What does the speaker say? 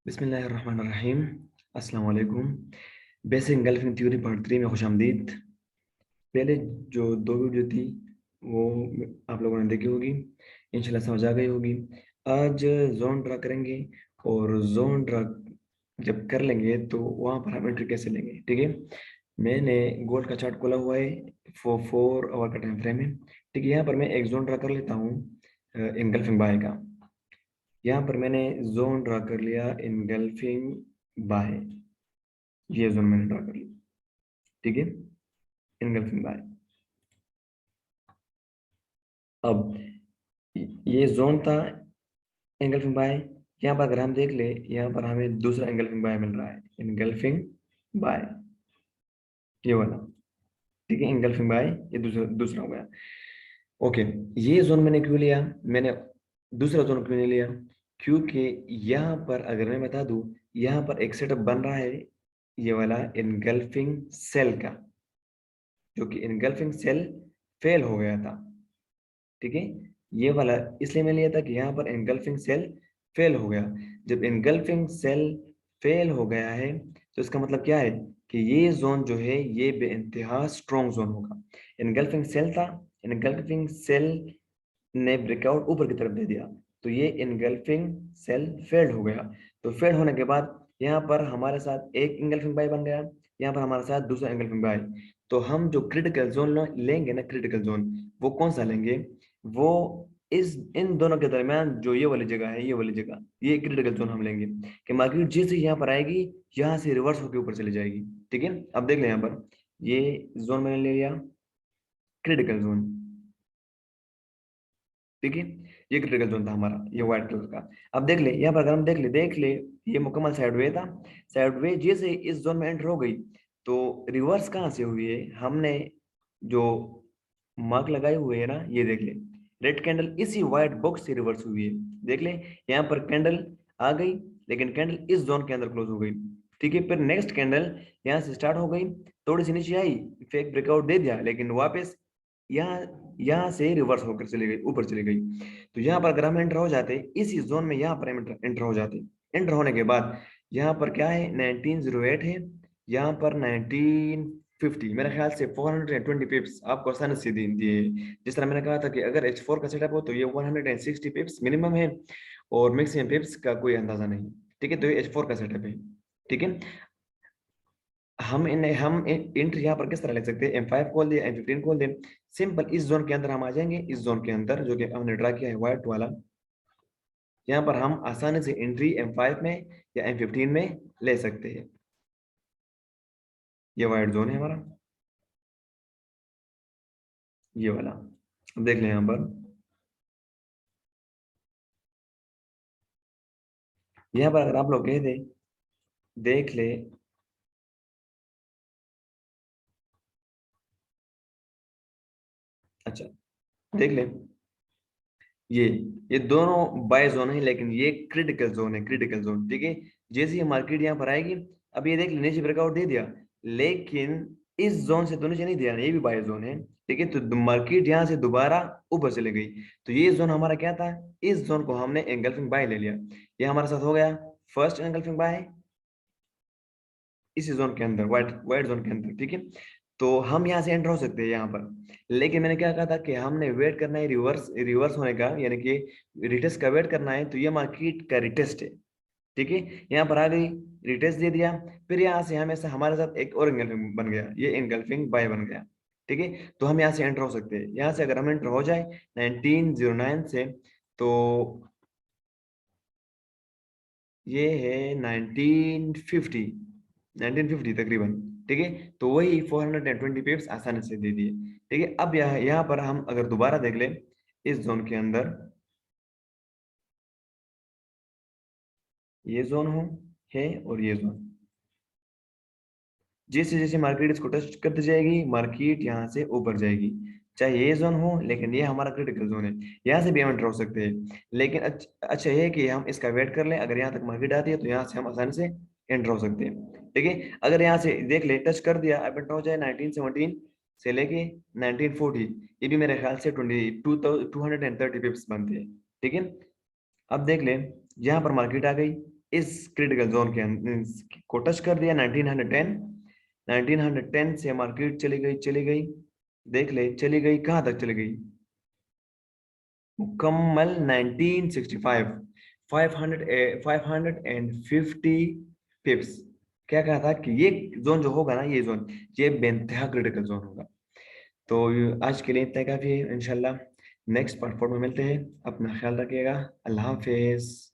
बिस्मिल्लाहिर्रहमानिर्रहीम। अस्सलाम वालेकुम। बेसिक एंगल्फिंग थ्योरी पार्ट 3 में खुशामदीद। पहले जो दो वीडियो थी वो आप लोगों ने देखी होगी, इंशाल्लाह समझ आ गई होगी। आज जोन ड्रा करेंगे और जोन ड्रा जब कर लेंगे तो वहाँ पर हम एंट्री कैसे लेंगे, ठीक है। मैंने गोल्ड का चार्ट खोला हुआ है, 4 आवर का टाइम फ्रेम है, ठीक है। यहाँ पर मैं एक जोन ड्रा कर लेता हूँ एंगल्फिंग बाय का। यहाँ पर मैंने जोन ड्रा कर लिया इनगल्फिंग बाय, ये जोन मैंने ड्रा कर लिया, ठीक है, इनगल्फिंग बाय। अब ये जोन था एंगल्फिंग बाय। यहाँ पर अगर हम देख ले, यहाँ पर हमें दूसरा एंगल्फिंग बाय मिल रहा है, इनगल्फिंग बाय, ये वाला, ठीक है। एंगल्फिंग बाय ये दूसरा दूसरा हो गया। ओके, ये जोन मैंने क्यों लिया, मैंने दूसरा जोन क्यों नहीं लिया, क्योंकि यहाँ पर अगर मैं बता दूं, यहाँ पर एक सेटअप बन रहा है ये वाला इनगल्फिंग सेल का, जो कि इनगल्फिंग सेल फेल हो गया था, ठीक है। ये वाला इसलिए मैं लिया था कि यहाँ पर इनगल्फिंग सेल फेल हो गया। जब इनगल्फिंग सेल फेल हो गया है तो इसका मतलब क्या है कि ये जोन जो है ये बेइंतहा स्ट्रॉन्ग जोन होगा। इनगल्फिंग सेल था, इनगल्फिंग सेल ने ब्रेकआउट ऊपर की तरफ दे दिया, तो ये इनगल्फिंग सेल फेल्ड हो गया। तो फेल्ड होने के बाद यहाँ पर हमारे साथ एक इंगल्फिंग बाय बन गया, यहाँ पर हमारे साथ दूसरा इंगल्फिंग बाय। तो हम जो क्रिटिकल जोन लेंगे ना, क्रिटिकल जोन वो कौन सा लेंगे, वो इस इन दोनों के दरमियान जो ये वाली जगह है, ये वाली जगह, ये क्रिटिकल जोन हम लेंगे कि मार्केट जैसे यहाँ पर आएगी यहाँ से रिवर्स होकर ऊपर चली जाएगी, ठीक है। अब देख लें यहाँ पर ये जोन मैंने ले लिया क्रिटिकल जोन, ठीक है। ये क्रिटिकल जोन था हमारा, ये व्हाइट कलर का। अब देख ले यहाँ पर, अगर हम देख ले ये मुकम्मल साइडवे था। साइडवे जैसे इस जोन में एंटर हो गई तो रिवर्स कहाँ से हुई है, हमने जो मार्क लगाए हुए है ना, ये देख ले, रेड कैंडल इसी व्हाइट बॉक्स से रिवर्स हुई है। देख ले यहाँ पर कैंडल आ गई, लेकिन कैंडल इस जोन के अंदर क्लोज हो गई, ठीक है। फिर नेक्स्ट कैंडल यहाँ से स्टार्ट हो गई, थोड़ी सी नीचे आई, फेक ब्रेकआउट दे दिया, लेकिन वापस यहाँ यहाँ से रिवर्स होकर चली गई, ऊपर चली गई। तो यहाँ पर अगर हम एंटर हो जाते इसी जोन में, यहाँ पर हम एंटर हो जाते, एंटर होने के बाद यहाँ पर क्या है 1908 है, यहाँ पर 1950, मेरे ख्याल से 420 पिप्स आपको आसानी से दिए। जिस तरह मैंने कहा था कि अगर H4 का सेटअप हो तो ये 160 पिप्स मिनिमम है और मैक्सिमम पिप्स का कोई अंदाजा नहीं, ठीक है। तो ये H4 का सेटअप है, ठीक है। हम एंट्री यहाँ पर किस तरह लिख सकते हैं, M5 खोल दिया, M15 खोल दें, सिंपल इस जोन के अंदर हम आ जाएंगे। इस जोन के अंदर जो कि हमने ड्रा किया है व्हाइट वाला, यहाँ पर हम आसानी से एंट्री M5 में या M15 में ले सकते हैं। ये व्हाइट जोन है हमारा, ये वाला। अब देख लें यहाँ पर, यहाँ पर अगर आप लोग कह दें, देख ले, अच्छा देख ले, ये ये दोनों बाय जोन है, लेकिन ये क्रिटिकल जोन है, क्रिटिकल जोन, ठीक है। जैसे ही मार्केट यहाँ पर आएगी, अब ये देख ले नीचे ब्रेकआउट दे दिया, लेकिन इस जोन से तो नीचे नहीं दिया, ये भी बाय जोन है, ठीक है। तो मार्केट यहाँ से दोबारा ऊपर चले गई, तो ये जोन हमारा क्या था, इस जोन को हमने एंगल्फिंग बाय ले लिया। ये हमारे साथ हो गया फर्स्ट एंगल्फिंग बाय इसी जोन के अंदर, व्हाइट व्हाइट जोन के अंदर, ठीक है। तो हम यहाँ से एंटर हो सकते हैं यहाँ पर, लेकिन मैंने क्या कहा था कि हमने वेट करना है रिवर्स रिवर्स होने का, यानी कि रिटेस्ट का वेट करना है। तो ये मार्केट का रिटेस्ट है, ठीक है। यहाँ पर आ गई, रिटेस्ट दे दिया, फिर यहाँ से हमें हमारे साथ एक और एंगल्फिंग बन गया, ये एंगल्फिंग बाय बन गया, ठीक है। तो हम यहाँ से एंटर हो सकते हैं। यहाँ से अगर हम एंटर हो जाए 1909 से, तो ये है 1950, 1950 तकरीबन, ठीक है। तो वही 420 पिप्स आसानी से दे दिए, ठीक है। अब यहाँ पर हम अगर दोबारा देख लें इस जोन के अंदर, ये जोन हो है और ये जोन, जैसे जैसे मार्केट इसको टच करती जाएगी मार्केट यहाँ से ऊपर जाएगी। चाहे ये जोन हो, लेकिन ये हमारा क्रिटिकल जोन है, यहाँ से भी हम एंटर हो सकते हैं। लेकिन अच्छा ये है कि हम इसका वेट कर लें, अगर यहाँ तक मार्केट आती है तो यहाँ से हम आसानी से एंटर हो सकते हैं, ठीक है। अगर यहाँ से देख ले टच कर दिया, अब एंटर हो जाए 1917 से लेके 1940, ये भी मेरे ख्याल से 230 पिप्स बनते हैं, ठीक है। अब देख ले यहाँ पर मार्केट आ गई, इस क्रिटिकल जोन के को टच कर दिया 1910। 1910 से मार्केट चली गई, देख ले चली गई कहां तक चली गई, मुकम्मल 1965, 550 पिप्स। क्या कहा था कि ये जोन जो होगा ना, ये जोन ये बेंतहा क्रिटिकल जोन होगा। तो आज के लिए इतना काफी है, इंशाल्लाह नेक्स्ट पार्ट 4 में मिलते हैं। अपना ख्याल रखिएगा। अल्लाह हाफिज।